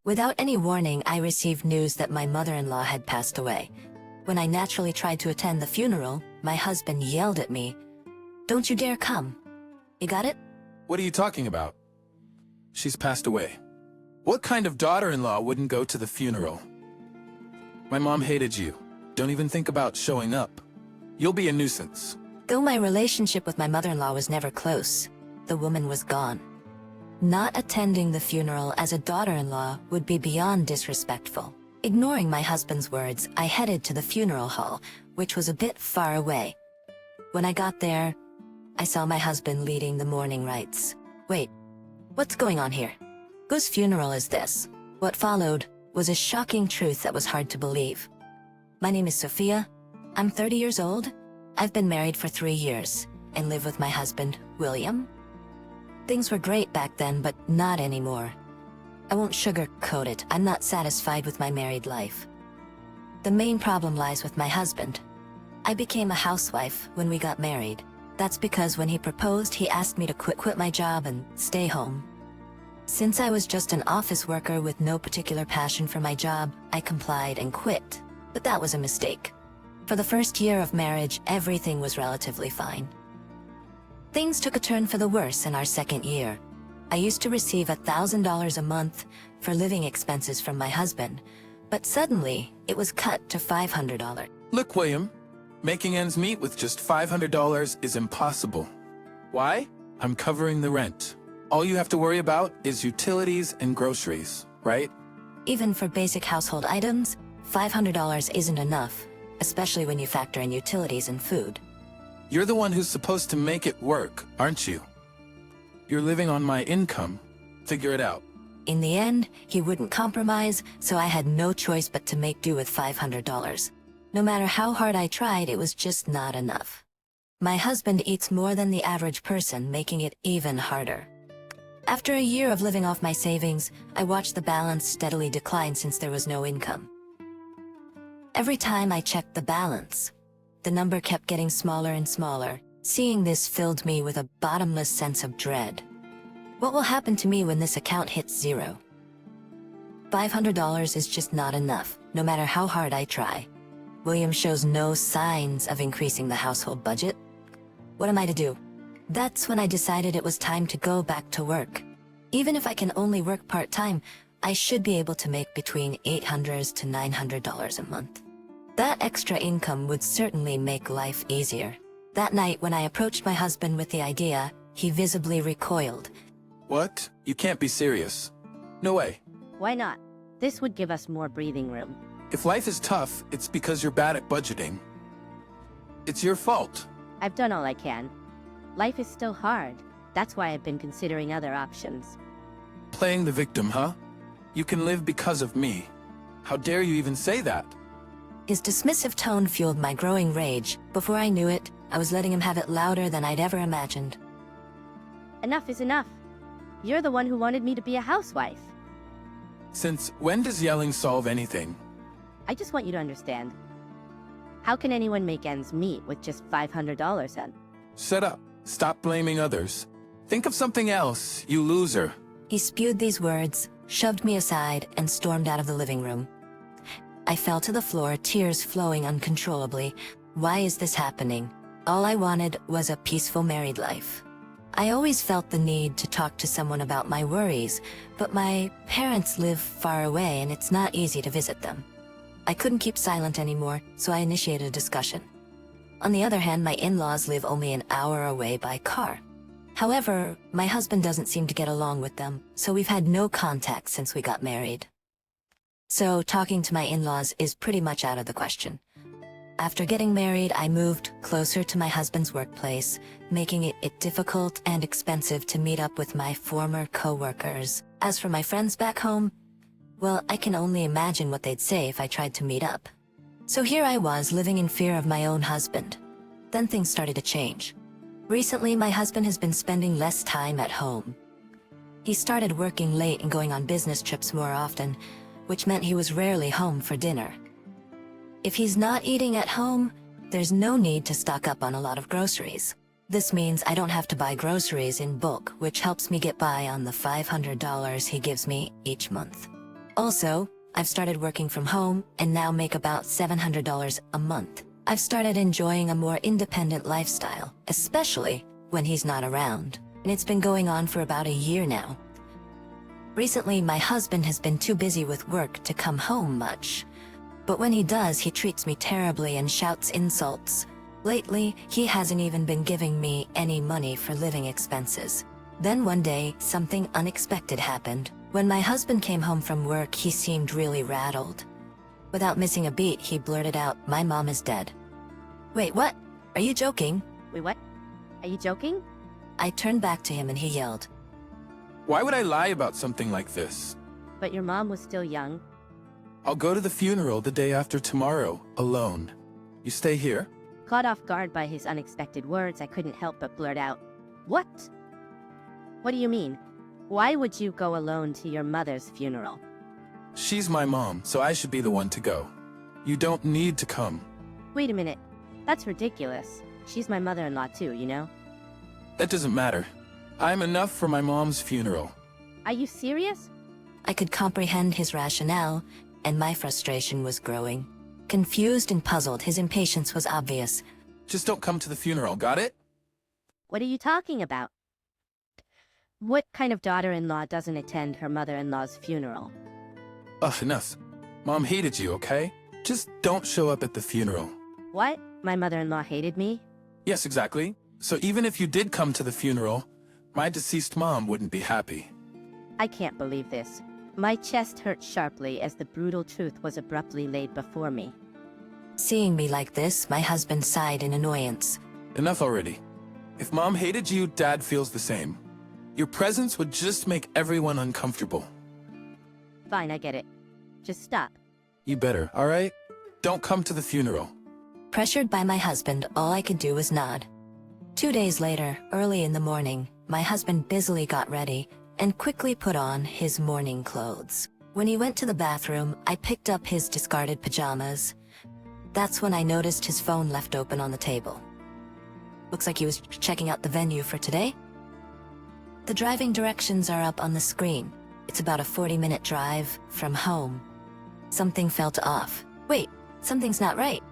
Without any warning, I received news that my mother-in-law had passed away. When I naturally tried to attend the funeral, my husband yelled at me, "Don't you dare come." You got it? What are you talking about? She's passed away. What kind of daughter-in-law wouldn't go to the funeral? My mom hated you. Don't even think about showing up. You'll be a nuisance. Though my relationship with my mother-in-law was never close, the woman was gone. Not attending the funeral as a daughter-in-law would be beyond disrespectful. Ignoring my husband's words, I headed to the funeral hall, which was a bit far away. When I got there, I saw my husband leading the mourning rites. Wait, what's going on here? Whose funeral is this? What followed was a shocking truth that was hard to believe. My name is Sophia. I'm 30 years old. I've been married for 3 years and live with my husband, William. Things were great back then, but not anymore. I won't sugarcoat it. I'm not satisfied with my married life. The main problem lies with my husband. I became a housewife when we got married. That's because when he proposed, he asked me to quit my job and stay home. Since I was just an office worker with no particular passion for my job, I complied and quit. But that was a mistake. For the first year of marriage, everything was relatively fine. Things took a turn for the worse in our second year. I used to receive $1,000 a month for living expenses from my husband, but suddenly it was cut to $500. Look, William, making ends meet with just $500 is impossible. Why? I'm covering the rent. All you have to worry about is utilities and groceries, right? Even for basic household items, $500 isn't enough, especially when you factor in utilities and food. You're the one who's supposed to make it work, aren't you? You're living on my income. Figure it out. In the end, he wouldn't compromise, so I had no choice but to make do with $500. No matter how hard I tried, it was just not enough. My husband eats more than the average person, making it even harder. After a year of living off my savings, I watched the balance steadily decline since there was no income. Every time I checked the balance, the number kept getting smaller and smaller. Seeing this filled me with a bottomless sense of dread. What will happen to me when this account hits zero? $500 is just not enough, no matter how hard I try. William shows no signs of increasing the household budget. What am I to do? That's when I decided it was time to go back to work. Even if I can only work part-time, I should be able to make between $800 to $900 a month. That extra income would certainly make life easier. That night, when I approached my husband with the idea, he visibly recoiled. What? You can't be serious. No way. Why not? This would give us more breathing room. If life is tough, it's because you're bad at budgeting. It's your fault. I've done all I can. Life is still hard. That's why I've been considering other options. Playing the victim, huh? You can live because of me. How dare you even say that? His dismissive tone fueled my growing rage. Before I knew it, I was letting him have it louder than I'd ever imagined. Enough is enough. You're the one who wanted me to be a housewife. Since when does yelling solve anything? I just want you to understand. How can anyone make ends meet with just $500 then? Shut up. Stop blaming others. Think of something else, you loser. He spewed these words, shoved me aside, and stormed out of the living room. I fell to the floor, tears flowing uncontrollably. Why is this happening? All I wanted was a peaceful married life. I always felt the need to talk to someone about my worries, but my parents live far away and it's not easy to visit them. I couldn't keep silent anymore, so I initiated a discussion. On the other hand, my in-laws live only an hour away by car. However, my husband doesn't seem to get along with them, so we've had no contact since we got married. So talking to my in-laws is pretty much out of the question. After getting married, I moved closer to my husband's workplace, making it difficult and expensive to meet up with my former co-workers. As for my friends back home, well, I can only imagine what they'd say if I tried to meet up. So here I was, living in fear of my own husband. Then things started to change. Recently, my husband has been spending less time at home. He started working late and going on business trips more often, which meant he was rarely home for dinner. If he's not eating at home, there's no need to stock up on a lot of groceries. This means I don't have to buy groceries in bulk, which helps me get by on the $500 he gives me each month. Also, I've started working from home and now make about $700 a month. I've started enjoying a more independent lifestyle, especially when he's not around. And it's been going on for about a year now. Recently, my husband has been too busy with work to come home much. But when he does, he treats me terribly and shouts insults. Lately, he hasn't even been giving me any money for living expenses. Then one day, something unexpected happened. When my husband came home from work, he seemed really rattled. Without missing a beat, he blurted out, "My mom is dead." Wait, what? Are you joking? Wait, what? Are you joking? I turned back to him and he yelled, Why would I lie about something like this? But your mom was still young. I'll go to the funeral the day after tomorrow, alone. You stay here? Caught off guard by his unexpected words, I couldn't help but blurt out, "What? What do you mean? Why would you go alone to your mother's funeral?" She's my mom, so I should be the one to go. You don't need to come. Wait a minute. That's ridiculous. She's my mother-in-law too, you know? That doesn't matter. I'm enough for my mom's funeral. Are you serious? I could comprehend his rationale, and my frustration was growing. Confused and puzzled, his impatience was obvious. Just don't come to the funeral, got it? What are you talking about? What kind of daughter-in-law doesn't attend her mother-in-law's funeral? Ugh, enough. Mom hated you, okay? Just don't show up at the funeral. What? My mother-in-law hated me? Yes, exactly. So even if you did come to the funeral, my deceased mom wouldn't be happy. I can't believe this. My chest hurt sharply as the brutal truth was abruptly laid before me. Seeing me like this, my husband sighed in annoyance. Enough already. If Mom hated you, Dad feels the same. Your presence would just make everyone uncomfortable. Fine, I get it. Just stop. You better, alright? Don't come to the funeral. Pressured by my husband, all I could do was nod. 2 days later, early in the morning, my husband busily got ready and quickly put on his morning clothes. When he went to the bathroom, I picked up his discarded pajamas. That's when I noticed his phone left open on the table. Looks like he was checking out the venue for today. The driving directions are up on the screen. It's about a 40-minute drive from home. Something felt off. Wait, something's not right.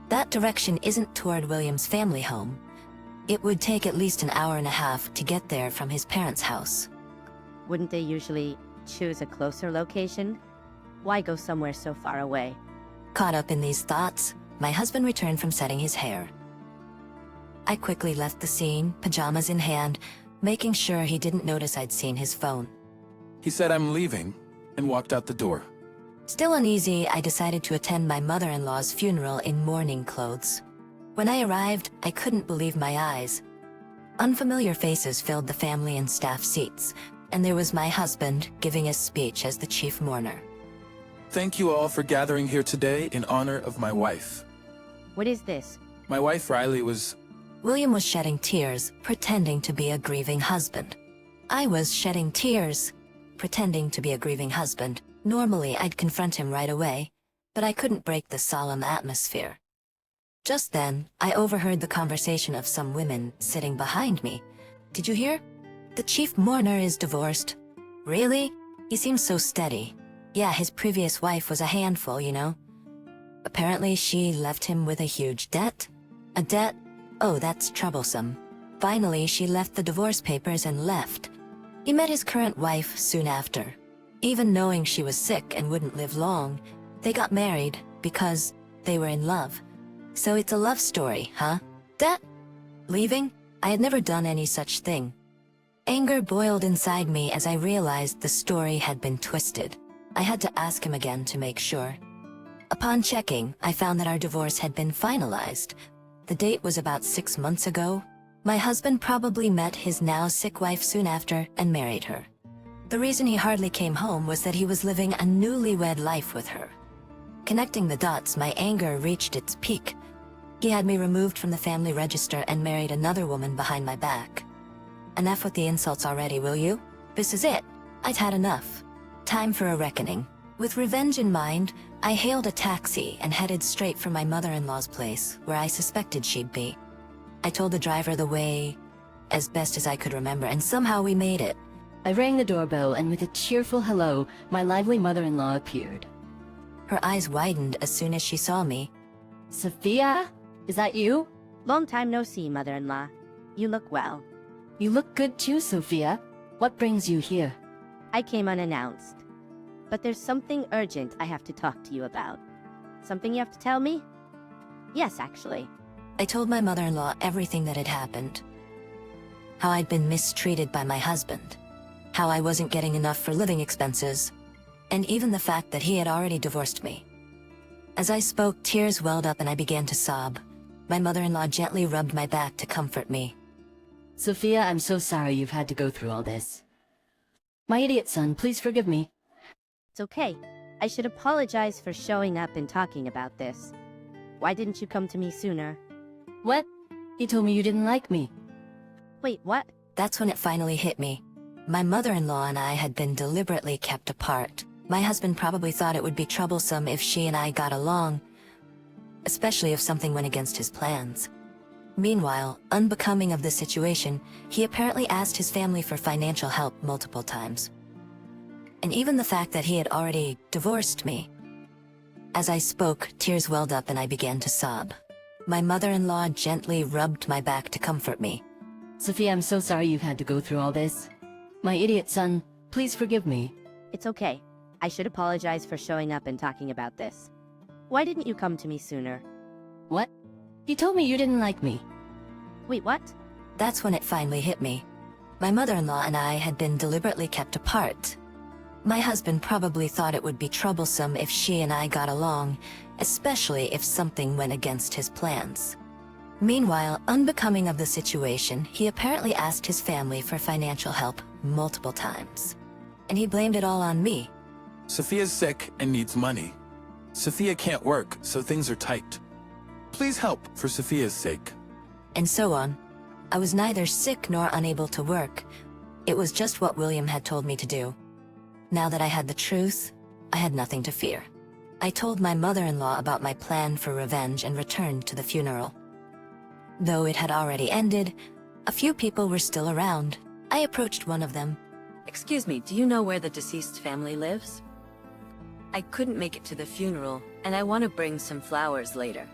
That direction isn't toward William's family home. It would take at least an hour and a half to get there from his parents' house. Wouldn't they usually choose a closer location? Why go somewhere so far away? Caught up in these thoughts, my husband returned from setting his hair. I quickly left the scene, pajamas in hand, making sure he didn't notice I'd seen his phone. He said I'm leaving, and walked out the door. Still uneasy, I decided to attend my mother-in-law's funeral in mourning clothes. When I arrived, I couldn't believe my eyes. Unfamiliar faces filled the family and staff seats, and there was my husband giving a speech as the chief mourner. Thank you all for gathering here today in honor of my wife. What is this? My wife Riley was... William was shedding tears, pretending to be a grieving husband. I was shedding tears, pretending to be a grieving husband. Normally, I'd confront him right away, but I couldn't break the solemn atmosphere. Just then, I overheard the conversation of some women sitting behind me. Did you hear? The chief mourner is divorced. Really? He seems so steady. Yeah, his previous wife was a handful, you know. Apparently, she left him with a huge debt. A debt? Oh, that's troublesome. Finally, she left the divorce papers and left. He met his current wife soon after. Even knowing she was sick and wouldn't live long, they got married because they were in love. So it's a love story, huh? That? Leaving? I had never done any such thing. Anger boiled inside me as I realized the story had been twisted. I had to ask him again to make sure. Upon checking, I found that our divorce had been finalized. The date was about 6 months ago. My husband probably met his now sick wife soon after and married her. The reason he hardly came home was that he was living a newlywed life with her. Connecting the dots, my anger reached its peak. He had me removed from the family register and married another woman behind my back. Enough with the insults already, will you? This is it. I'd had enough. Time for a reckoning. With revenge in mind, I hailed a taxi and headed straight for my mother-in-law's place, where I suspected she'd be. I told the driver the way as best as I could remember, and somehow we made it. I rang the doorbell, and with a cheerful hello, my lively mother-in-law appeared. Her eyes widened as soon as she saw me. Sophia? Is that you? Long time no see, mother-in-law. You look well. You look good too, Sophia. What brings you here? I came unannounced. But there's something urgent I have to talk to you about. Something you have to tell me? Yes, actually. I told my mother-in-law everything that had happened. How I'd been mistreated by my husband. How I wasn't getting enough for living expenses. And even the fact that he had already divorced me. As I spoke, tears welled up and I began to sob. My mother-in-law gently rubbed my back to comfort me. Sophia, I'm so sorry you've had to go through all this. My idiot son, please forgive me. It's okay. I should apologize for showing up and talking about this. Why didn't you come to me sooner? What? You told me you didn't like me. Wait, what? That's when it finally hit me. My mother-in-law and I had been deliberately kept apart. My husband probably thought it would be troublesome if she and I got along, especially if something went against his plans. Meanwhile, unbecoming of the situation, he apparently asked his family for financial help multiple times. And even the fact that he had already divorced me. As I spoke, tears welled up and I began to sob. My mother-in-law gently rubbed my back to comfort me. Sophia, I'm so sorry you've had to go through all this. My idiot son, please forgive me. It's okay. I should apologize for showing up and talking about this. Why didn't you come to me sooner? What? You told me you didn't like me. Wait, what? That's when it finally hit me. My mother-in-law and I had been deliberately kept apart. My husband probably thought it would be troublesome if she and I got along, especially if something went against his plans. Meanwhile, unbecoming of the situation, he apparently asked his family for financial help multiple times. And he blamed it all on me. Sophia's sick and needs money. Sophia can't work, so things are tight. Please help for Sophia's sake. And so on. I was neither sick nor unable to work. It was just what William had told me to do. Now that I had the truth, I had nothing to fear. I told my mother-in-law about my plan for revenge and returned to the funeral. Though it had already ended, a few people were still around. I approached one of them. Excuse me, do you know where the deceased's family lives? I couldn't make it to the funeral, and I want to bring some flowers later.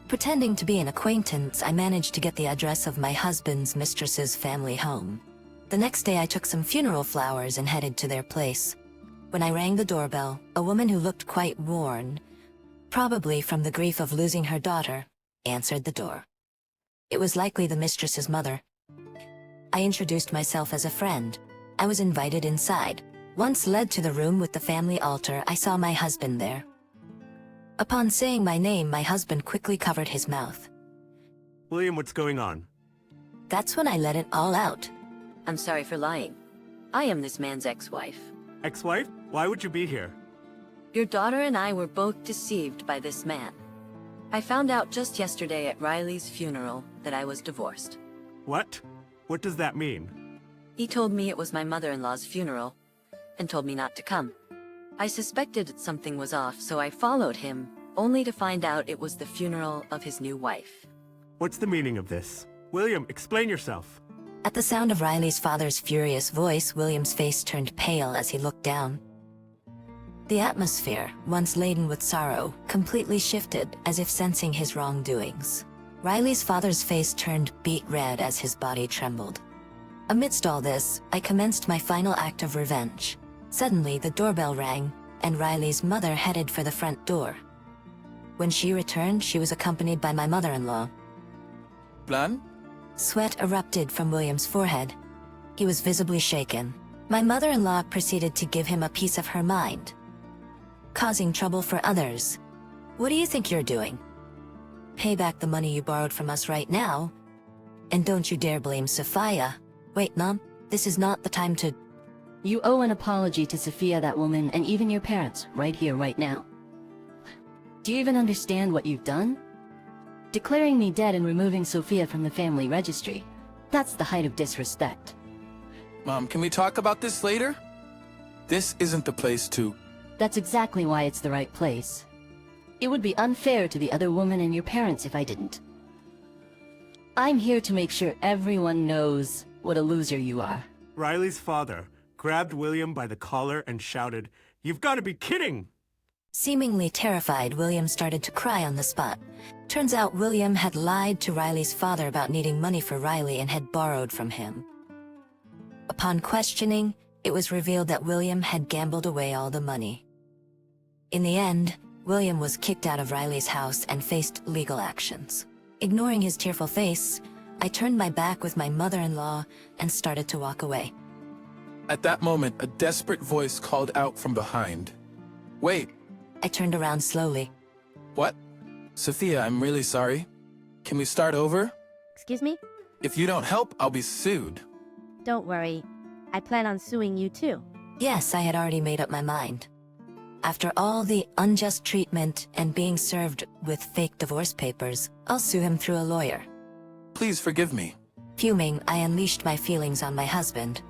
Pretending to be an acquaintance, I managed to get the address of my husband's mistress's family home. The next day I took some funeral flowers and headed to their place. When I rang the doorbell, a woman who looked quite worn, probably from the grief of losing her daughter, answered the door. It was likely the mistress's mother. I introduced myself as a friend. I was invited inside. Once led to the room with the family altar, I saw my husband there. Upon saying my name, my husband quickly covered his mouth. William, what's going on? That's when I let it all out. I'm sorry for lying. I am this man's ex-wife. Ex-wife? Why would you be here? Your daughter and I were both deceived by this man. I found out just yesterday at Riley's funeral that I was divorced. What? What does that mean? He told me it was my mother-in-law's funeral, and told me not to come. I suspected something was off, so I followed him, only to find out it was the funeral of his new wife. What's the meaning of this? William, explain yourself. At the sound of Riley's father's furious voice, William's face turned pale as he looked down. The atmosphere, once laden with sorrow, completely shifted, as if sensing his wrongdoings. Riley's father's face turned beet red as his body trembled. Amidst all this, I commenced my final act of revenge. Suddenly, the doorbell rang, and Riley's mother headed for the front door. When she returned, she was accompanied by my mother-in-law. Plan? Sweat erupted from William's forehead. He was visibly shaken. My mother-in-law proceeded to give him a piece of her mind. Causing trouble for others. What do you think you're doing? Pay back the money you borrowed from us right now. And don't you dare blame Sophia. Wait, Mom, this is not the time to... You owe an apology to Sophia, that woman, and even your parents, right here, right now. Do you even understand what you've done? Declaring me dead and removing Sophia from the family registry. That's the height of disrespect. Mom, can we talk about this later? This isn't the place to... That's exactly why it's the right place. It would be unfair to the other woman and your parents if I didn't. I'm here to make sure everyone knows what a loser you are. Riley's father, grabbed William by the collar and shouted, "You've got to be kidding!" Seemingly terrified, William started to cry on the spot. Turns out William had lied to Riley's father about needing money for Riley and had borrowed from him. Upon questioning, it was revealed that William had gambled away all the money. In the end, William was kicked out of Riley's house and faced legal actions. Ignoring his tearful face, I turned my back with my mother-in-law and started to walk away. At that moment, a desperate voice called out from behind. Wait, I turned around slowly. what? Sophia, I'm really sorry. Can we start over? Excuse me? If you don't help, I'll be sued. Don't worry. I plan on suing you too. Yes, I had already made up my mind. After all the unjust treatment and being served with fake divorce papers, I'll sue him through a lawyer. Please forgive me. Fuming, I unleashed my feelings on my husband.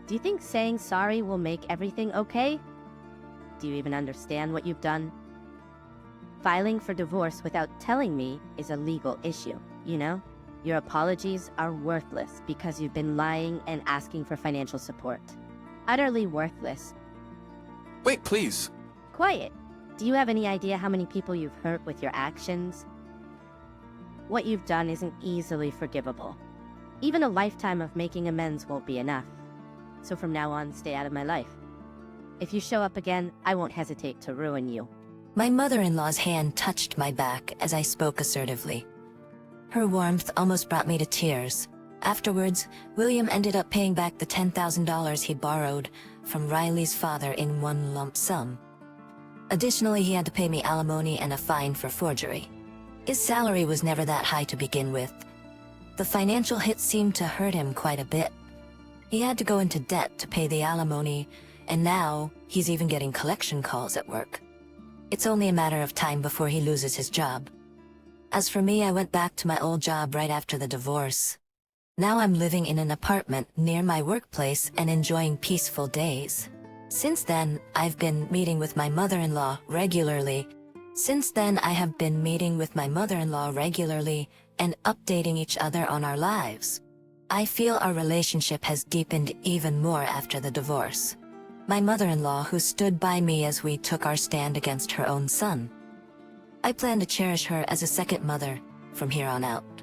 Do you think saying sorry will make everything okay? Do you even understand what you've done? Filing for divorce without telling me is a legal issue, you know? Your apologies are worthless because you've been lying and asking for financial support. Utterly worthless. Wait, please. Quiet. Do you have any idea how many people you've hurt with your actions? What you've done isn't easily forgivable. Even a lifetime of making amends won't be enough. So from now on, stay out of my life. If you show up again, I won't hesitate to ruin you. My mother-in-law's hand touched my back as I spoke assertively. Her warmth almost brought me to tears. Afterwards, William ended up paying back the $10,000 he borrowed from Riley's father in one lump sum. Additionally, he had to pay me alimony and a fine for forgery. His salary was never that high to begin with. The financial hit seemed to hurt him quite a bit. He had to go into debt to pay the alimony, and now he's even getting collection calls at work. It's only a matter of time before he loses his job. As for me, I went back to my old job right after the divorce. Now I'm living in an apartment near my workplace and enjoying peaceful days. Since then, I've been meeting with my mother-in-law regularly. I have been meeting with my mother-in-law regularly and updating each other on our lives. I feel our relationship has deepened even more after the divorce. My mother-in-law who stood by me as we took our stand against her own son. I plan to cherish her as a second mother from here on out.